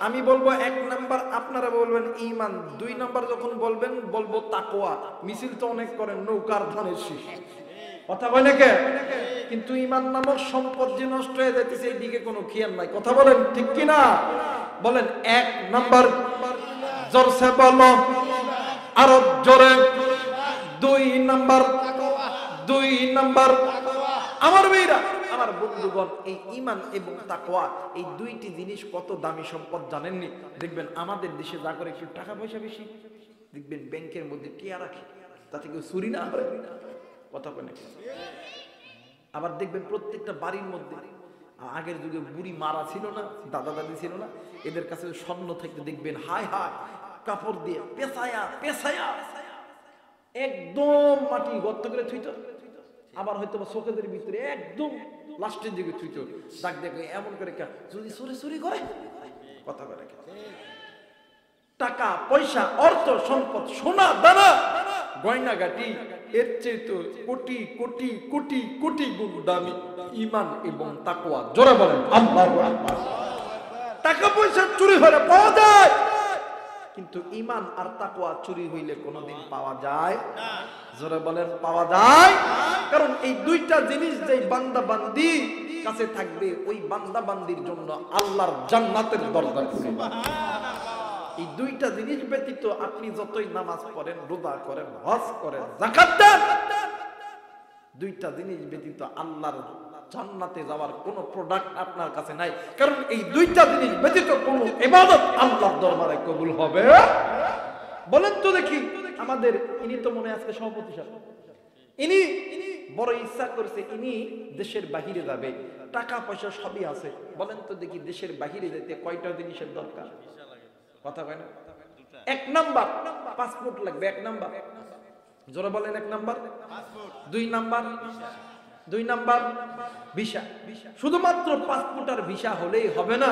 আমি বলবো এক নম্বর, আপনারা বলবেন ঈমান, দুই নম্বর যখন বলবেন বলবো তাকওয়া। মিছিল তো অনেক করেন নৌকার ধানের শীষ, কথা বলে কে? কিন্তু ঈমান নামক সম্পদ যে নষ্ট হয়ে যাইতেছে এই দিকে কোনো খেয়াল নাই, কথা বলেন ঠিক কিনা? বলেন এক নম্বর, জোরসে বলো, আরো জোরে, দুই নম্বর, দুই নম্বর। আমার ভাইরা, আমার বন্ধুগণ, এই ঈমান এবং তাকওয়া এই দুইটি জিনিস কত দামি সম্পদ জানেননি? দেখবেন আমাদের দেশে যা করে একটু টাকা পয়সা বেশি, দেখবেন ব্যাংকের মধ্যে টিয়া রাখে, তাতে কেউ চুরি না হয়, কথা বলে। আবার দেখবেন প্রত্যেকটা বাড়ির মধ্যে, আগের যুগে বুড়ি মারা ছিল না, দাদা দাদি ছিল না, এদের কাছে স্বর্ণ থেকে দেখবেন হায় হায় কাপড় দিয়ে পেছায়া পেছায়া একদম মাটি গর্ত করে থুইত, আবার হয়তো চোখেদের ভিতরে একদম লাস্টের দিকে থুইত। ডাক দেখে এমন করে যদি চুরি চুরি করে, কথা বলে, টাকা পয়সা অর্থ সম্পদ সোনা দানা গয়না গাটি এর চেয়ে তো কোটি কোটি কোটি কোটি গুণ দামি ঈমান এবং তাকওয়া। জোরে বলেন আল্লাহু আকবার। টাকা পয়সা চুরি হলে পাওয়া যায়, কিন্তু ঈমান আর তাকওয়া চুরি হইলে কোনোদিন পাওয়া যায় না। জোরে বলেন পাওয়া যায়। কারণ এই দুইটা জিনিস যেই বান্দা বান্দি কাছে থাকবে, ওই বান্দা বান্দির জন্য আল্লাহর জান্নাতের দরজা খুলে। এই দুইটা জিনিস ব্যতীত আপনি যতই নামাজ পড়েন, রোজা করেন, হজ করেন, যাকাত দেন, দুইটা জিনিস ব্যতীত আল্লাহর জান্নাতে যাওয়ার কোন প্রোডাক্ট আপনার কাছে নাই। কারণ এই দুইটা জিনিস ব্যতীত কোন ইবাদত আল্লাহর দরবারে কবুল হবে। বলেন তো দেখি, আমাদের ইনি তো মনে আজকে সভাপতি সাহেব, ইনি বড় ইচ্ছা করছে ইনি দেশের বাহিরে যাবে, টাকা পয়সা সবই আছে। বলেন তো দেখি, দেশের বাহিরে যেতে কয়টা জিনিসের দরকার? কথা কয় না? এক নাম্বার পাসপোর্ট লাগবে, এক নাম্বার, জোরে বলেন এক নাম্বার, দুই নাম্বার, দুই নাম্বার ভিসা। শুধুমাত্র পাসপোর্ট আর ভিসা হলেই হবে না,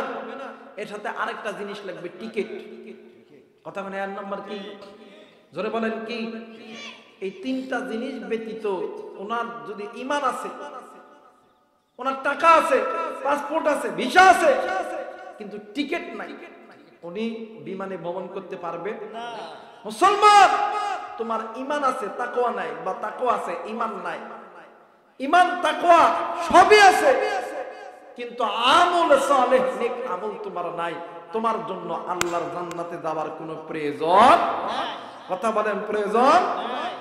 এর সাথে আরেকটা জিনিস লাগবে, টিকিট। কথা মানে এক নাম্বার কি? জোরে বলেন কি? এই তিনটা জিনিস ব্যতীত ওনার যদি ঈমান আছে, ওনার টাকা আছে, পাসপোর্ট আছে, ভিসা আছে, কিন্তু টিকিট নাই, উনি বিমানে ভ্রমণ করতে পারবে না। মুসলমান, তোমার ঈমান আছে, তাকওয়া নাই, বা তাকওয়া আছে, ঈমান নাই। ঈমান তাকওয়া সবই আছে, কিন্তু আমল সালেহ, নেক আমল তোমার নাই। তোমার জন্য আল্লাহর জান্নাতে যাওয়ার কোনো প্রয়োজন নাই। কথা বলেন, প্রয়োজন।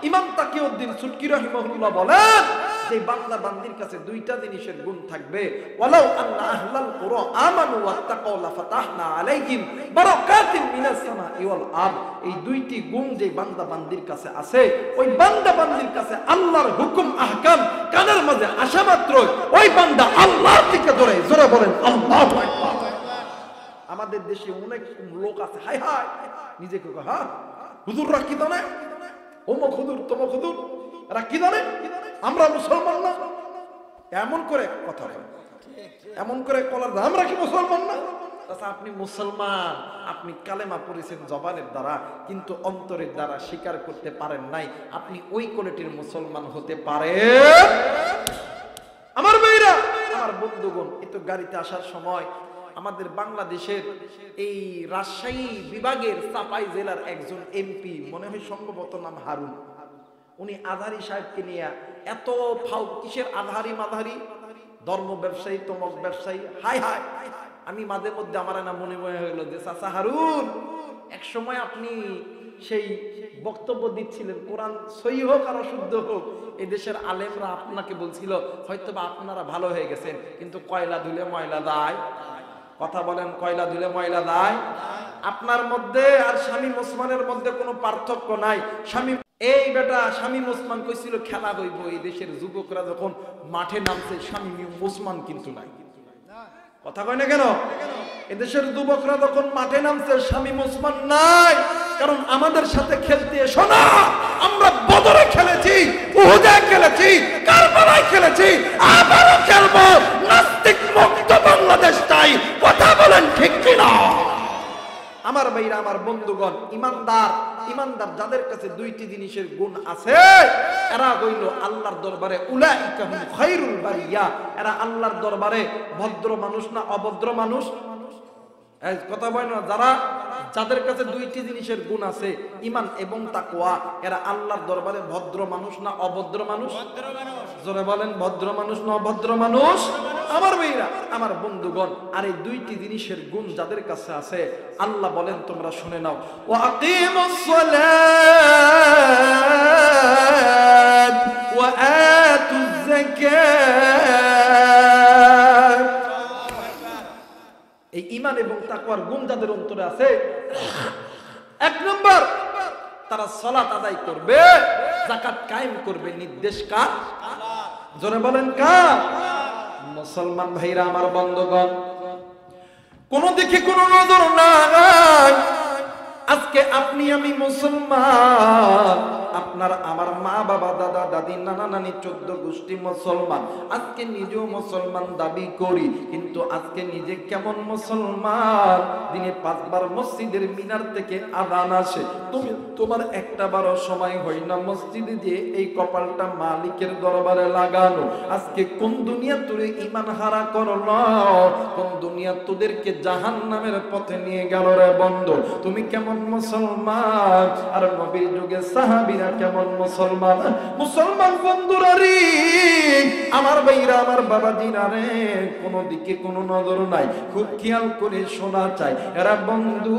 ইমাম তাকিউদ্দিন সুটকি রাহিমাহুল্লাহ বলেন, যে বান্দা বান্দির কাছে দুইটা জিনিসের গুণ থাকবে, ওয়ালাউ আন্না আহলাল কুরআ আমানু ওয়াত্তাকাউ লাফাতাহনা আলাইহিম বারাকাতিন মিনাস সামাই ওয়াল আরদ। এই দুইটি গুণ যে বান্দা বান্দির কাছে আছে, ওই বান্দা বান্দির কাছে আল্লাহর হুকুম আহকাম কানের মাঝে আসা মাত্র ওই বান্দা আল্লাহর দিকে দৌড়ে। জোরে বলেন আল্লাহু আকবার। আমাদের দেশে অনেক লোক আছে, হায় হায়, নিজেকে হ্যাঁ হুজুররা কি জানে, অমুক হুজুর তমুক হুজুর, এরা কি জানে, আমরা মুসলমান না, এমন করে কথা বলে, এমন করে কলার, আমরা কি মুসলমান না? আচ্ছা, আপনি মুসলমান, আপনি কালেমা পড়েছেন জবানের দ্বারা, কিন্তু অন্তরের দ্বারা স্বীকার করতে পারেন নাই, আপনি ওই কোয়ালিটির মুসলমান হতে পারেন? আমার ভাইরা, আমার বন্ধুগণ, এই তো গাড়িতে আসার সময় আমাদের বাংলাদেশের এই রাজশাহী বিভাগের চাপাই জেলার একজন এমপি, মনে হয় সম্ভবত নাম হারুন, উনি আধারি সাহেবকে নিয়ে এত ফাউ, কিসের আধারি মাধারি, ধর্ম ব্যবসায়ী, তমক ব্যবসায়ী, হায় হায়। আমি মাঝে মধ্যে আমার না মনে হলো যে চাচা হারুন, এক সময় আপনি সেই বক্তব্য দিচ্ছিলেন, কোরআন সহি হোক আর অশুদ্ধ হোক, এই দেশের আলেমরা আপনাকে বলছিল হয়তো বা আপনারা ভালো হয়ে গেছেন, কিন্তু কয়লা ধুলে ময়লা যায়। কথা বলেন, কয়লা ধুলে ময়লা যায়। আপনার মধ্যে আর শামীম ওসমানের মধ্যে কোনো পার্থক্য নাই। শামীম, এই বেটা শামীম ওসমান কইছিল খেলা হইব, এই দেশের যুবকরা যখন মাঠে নামছে, শামীম ওসমান কিন্তু নাই। কথা কয় না কেন? এদেশের যুবকরা যখন মাঠে নামছে, শামীম ওসমান নাই। কারণ আমাদের সাথে খেলতে এসো না, আমরা বদরে খেলেছি, উহুদে খেলেছি, কারবালায় খেলেছি, আবারও খেলবো। নাস্তিক মুক্ত বাংলাদেশ চাই। কথা বলেন ঠিক কিনা? আমার ভাইরা, আমার বন্ধুগণ, ইমানদার, ইমানদার যাদের কাছে দুইটি জিনিসের গুণ আছে, এরা হইল আল্লাহর দরবারে উলাইকা হুম খায়রুল বারিয়া, এরা আল্লাহর দরবারে ভদ্র মানুষ না অভদ্র মানুষ? এই কথা বলেন না, যারা, যাদের কাছে দুইটি জিনিসের গুণ আছে, ঈমান এবং তাকওয়া, এরা আল্লাহর দরবারে ভদ্র মানুষ না অভদ্র মানুষ? জোরে বলেন, ভদ্র মানুষ না অভদ্র মানুষ? আমার ভাইরা, আমার বন্ধুগণ, আর এই দুইটি জিনিসের গুণ যাদের কাছে আছে, আল্লাহ বলেন, তোমরা শুনে নাও, ওয়া আকিমুস সালাত ওয়া আতুজ যাকাত। এই ঈমান এবং তাকওয়ার গুণ যাদের অন্তরে আছে, এক নম্বর, তারা সালাত আদায় করবে, যাকাত কায়েম করবে। নির্দেশ কার? জোরে বলেন কার? মুসলমান ভাইরা, আমার বন্ধুগণ, কোন দিকে কোন নজর নাই। আজকে আপনি আমি মুসলমান, আপনার আমার মা বাবা দাদা দাদি নানা নানি 14 গোষ্ঠী মুসলমান, আজকে নিজেও মুসলমান দাবি করি, কিন্তু আজকে নিজে কেমন মুসলমান? দিনে 5 বার মসজিদের মিনার থেকে আযান আসে, তুমি তোমার একটা বারও সময় হয় না মসজিদে যে এই কপালটা মালিকের দরবারে লাগানো। আজকে কোন দুনিয়া তোরে ঈমান হারা করলো, কোন দুনিয়া তোদেরকে জাহান্নামের পথে নিয়ে গেল রে বন্ধু? তুমি কেমন মুসলমান? আর নবীর যুগে সাহাবীরা কেমন মুসলমান? মুসলমান বন্ধুরা রে, আমার ভাইরা, আমার বাবাজিরা রে, কোন দিকে কোন নজর নাই, খুব খেয়াল করে শোনা চাই। এরা বন্ধু,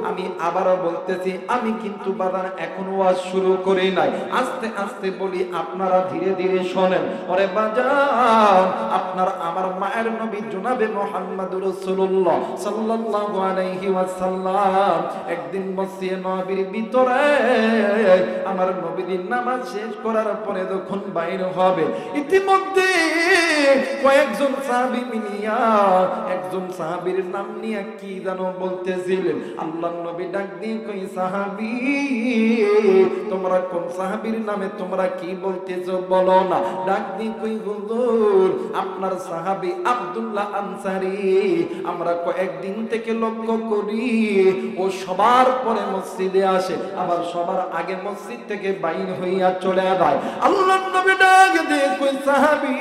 আমি আবারও বলতেছি, আমি কিন্তু বাবা এখনো ওয়াজ শুরু করি নাই, আস্তে আস্তে বলি, আপনারা ধীরে ধীরে শোনেন। ওরে বাজান, আপনার আমার মায়ের নবী জনাবে মুহাম্মদুর রাসূলুল্লাহ সাল্লাল্লাহু আলাইহি ওয়াসাল্লাম একদিন মসজিদে নববীর ভিতরে আমার নবীর নামাজ শেষ করার পরে যখন বাইর হবে, ইতিমধ্যে কয়েকজন সাহাবী মিলিয়া একজন সাহাবীর নাম নিয়ে কি জানো বলতেছিলেন। আল্লাহর নবী ডাক দিয়ে কই, সাহাবী, তোমরা কোন সাহাবীর নামে তোমরা কি বলতেছো বলো না? ডাক দিয়ে কই, হুজুর, আপনার সাহাবী আব্দুল্লাহ আনসারী, আমরা কয়েকদিন থেকে লক্ষ্য করি ও সবার পরে মসজিদে আসে, আবার সবার আগে মসজিদ থেকে বাইর হইয়া চলে যায়। আল্লাহর নবী ডাক দিয়ে কই, সাহাবী,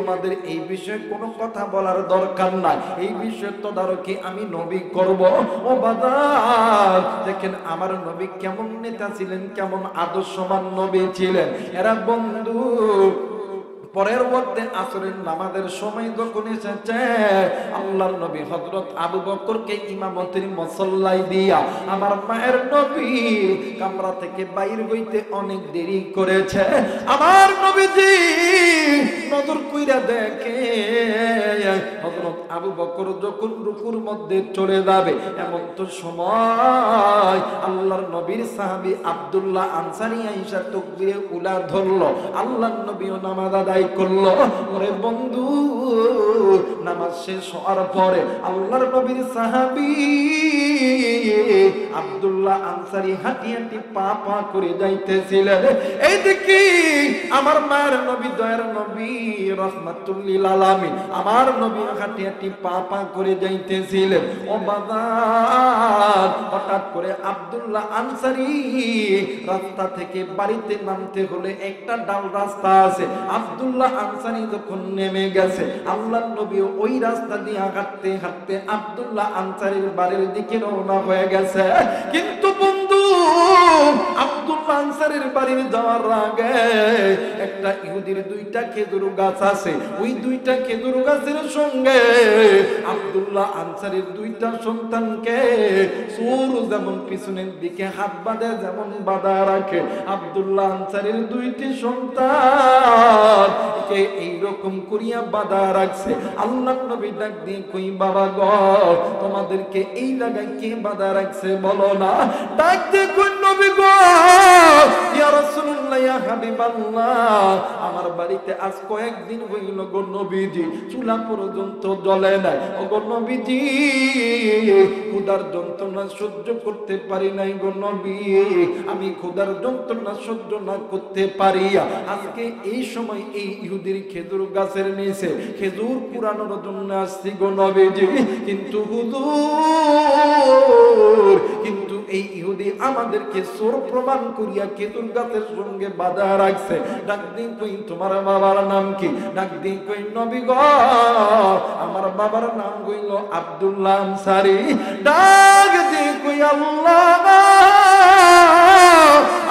তোমাদের এই বিষয়ে কোনো কথা বলার দরকার নাই, এই বিষয়ে তদারকি আমি নবী করব। ও বাজার দেখেন আমার নবী কেমন নেতা ছিলেন, কেমন আদর্শবান নবী ছিলেন। এরা বন্ধু পরের ওয়াক্তে আসরের নামাজের সময় যখন এসেছে, আল্লাহর নবী হযরত আবু বকরকে ইমামতির মুসল্লায় দিয়া আমার মায়ের নবী কামরা থেকে বাইর হইতে অনেক দেরি করেছে। আমার নবীজি নজর কইরা দেখে হযরত আবু বকর যখন রুকুর মধ্যে চলে যাবে, এমন তো সময় আল্লাহর নবীর সাহাবী আব্দুল্লাহ আনসারী আয়েশা তাকবীরে উলা ধরলো, আল্লাহর নবীও নামাজ আদায় করলো। ওরে বন্ধু নামাজ শেষ হওয়ার পরে আল্লাহর নবীর সাহাবী আব্দুল্লাহ আনসারী হাঁটি হাঁটি পা পা করে যাইতেছিলেন। এইদিকে আমার মায়ের নবী দয়ার নবী রাহমাতুল লিল আলামিন আমার নবী হাঁটি হাঁটি পা পা করে যাইতেছিলেন। ও বাজার হঠাৎ করে আব্দুল্লাহ আনসারী রাস্তা থেকে বাড়িতে নামতে হলে একটা ডাল রাস্তা আছে, আব্দুল্লাহ আনসারী যখন নেমে গেছে, আল্লাহর নবী ওই রাস্তা দিয়ে হাঁটতে হাঁটতে আব্দুল্লাহ আনসারীর বাড়ির দিকে রওনা হয়ে গেছে। কিন্তু বন্ধু আব্দুল্লাহ আনসারীর বাড়ির যাওয়ার আগে একটা ইহুদির দুইটা খেজুর গাছ আছে, ওই দুইটা খেজুর গাছের সঙ্গে আব্দুল্লাহ আনসারীর দুইটা সন্তানকে চোর যেমন পিছনের দিকে হাত বাঁধে যেমন বাঁধা রাখে, আব্দুল্লাহ আনসারীর দুইটি সন্তান এইরকম করিয়া বাঁধা রাখছে। আল্লাহ নবী ডাক দিয়ে কই বাবা গো তোমাদেরকে এই জায়গায় কে বাঁধা রাখছে বলো না? ডাক দিয়ে কই নবী গো ইয়া রাসূলুল্লাহ ইয়া হাবিবাল্লাহ আমার বাড়িতে আজ কয়েকদিন হইল গো নবীজি চুলা পর্যন্ত জ্বলে নাই। ও গো নবীজি ক্ষুধার যন্ত্রণা সহ্য করতে পারি নাই গো নবী, আমি ক্ষুধার যন্ত্রণা সহ্য না করতে পারিয়া আজকে এই সময় এই ইহুদির খেজুর গাছের নিচে খেজুর পুরানোর জন্য আসছি গো নবীজি। কিন্তু হুজুর কিন্তু এই ইহুদি আমাদেরকে চোর প্রমাণ করিয়া খেজুর গাছের সঙ্গে বাঁধা রাখছে। ডাক দিন কই তোমার বাবার নাম কি? ডাক দিন কই নবী গো আমার বাবার নাম হইল আব্দুল্লাহ আনসারী। ডাক দিন কই আল্লাহ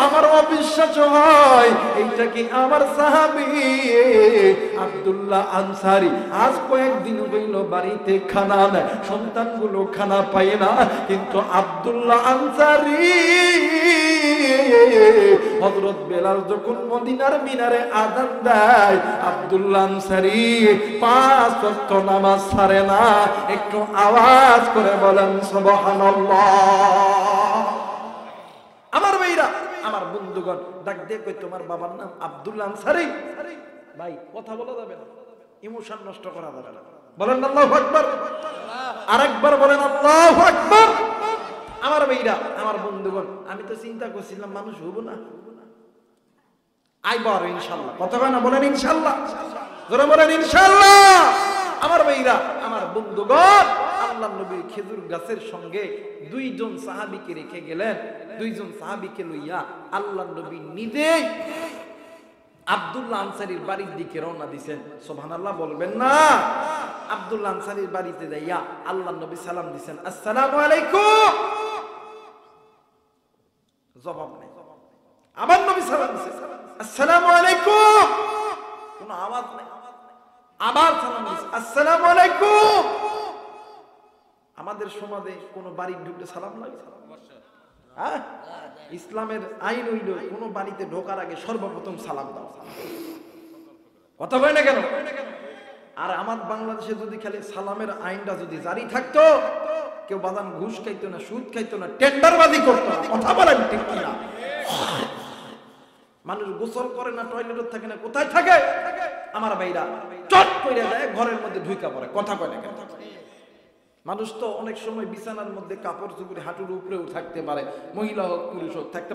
আমার অবিশ্বাস হয় এইটা কি আমার সাহাবী আব্দুল্লাহ আনসারী। আজ কয়েকদিন হইল বাড়িতে খানা নাই, সন্তানগুলো খানা পায় না, কিন্তু আব্দুল্লাহ আনসারী হযরত বেলাল যখন মদিনার মিনারে আযান দেয় আব্দুল্লাহ আনসারী 5 ওয়াক্ত নামাজ ছাড়ে না। একটু আওয়াজ করে বলেন সুবহানাল্লাহ। আমার ভাইরা আমার বন্ধুগণ ডাক দিয়ে কই তোমার বাবার নাম আব্দুল্লাহ আনসারী। ভাই কথা বলা যাবে না, ইমোশন নষ্ট করা যাবে না, বলেন আল্লাহু আকবার। আরেকবার বলেন আল্লাহু আকবার। আমার ভাইরা আমার বন্ধুগণ আমি তো চিন্তা করছিলাম মানুষ হব না, আইবার ইনশাআল্লাহ। কথা কয় না বলেন ইনশাআল্লাহ, জোরে বলেন ইনশাআল্লাহ। আমার ভাইরা আমার বন্ধুগণ আল্লাহর নবী খেজুর গাছের সঙ্গে দুইজন সাহাবীকে রেখে গেলেন। দুইজন সাহাবীকে লইয়া আল্লাহর নবী নিজেই আব্দুল্লাহ আনসারীর বাড়ির দিকে রওনা দিয়েছেন। সুবহানাল্লাহ বলবেন না? আব্দুল্লাহ আনসারীর বাড়িতে যাইয়া আল্লাহর নবী সালাম দিয়েছেন, আসসালামু আলাইকুম। জবাব নাই। আবার নবী সালাম দিয়েছেন, আসসালামু আলাইকুম। কোনো আওয়াজ নাই। আবার সালাম দিয়েছেন, আসসালামু আলাইকুম। আমাদের সমাজে কোন বাড়ি ঢুকলে সালাম লাগে? হ্যাঁ, ইসলামের আইন হইল কোন বাড়িতে ঢোকার আগে সর্বপ্রথম সালাম দাও। কথা কয় না কেন? আর আমার বাংলাদেশে যদি খালি সালামের আইনটা যদি জারি থাকতো, কেউ বাদাম ঘুষ খাইতো না, সুদ খাইতো না, টেন্ডারবাজি করতো না। কথা বলেন ঠিক কিনা? মানুষ গোসল করে না, টয়লেটে থাকে না, কোথায় থাকে? আমার ভাইরা চট করে যায় ঘরের মধ্যে ঢুকা পড়ে। কথা কয় না কেন? মানুষ তো অনেক সময় বিছানার মধ্যে কাপড় চোপড়ে হাঁটুর উপরেও থাকতে পারে, মহিলা হোক পুরুষ হোক থাকতে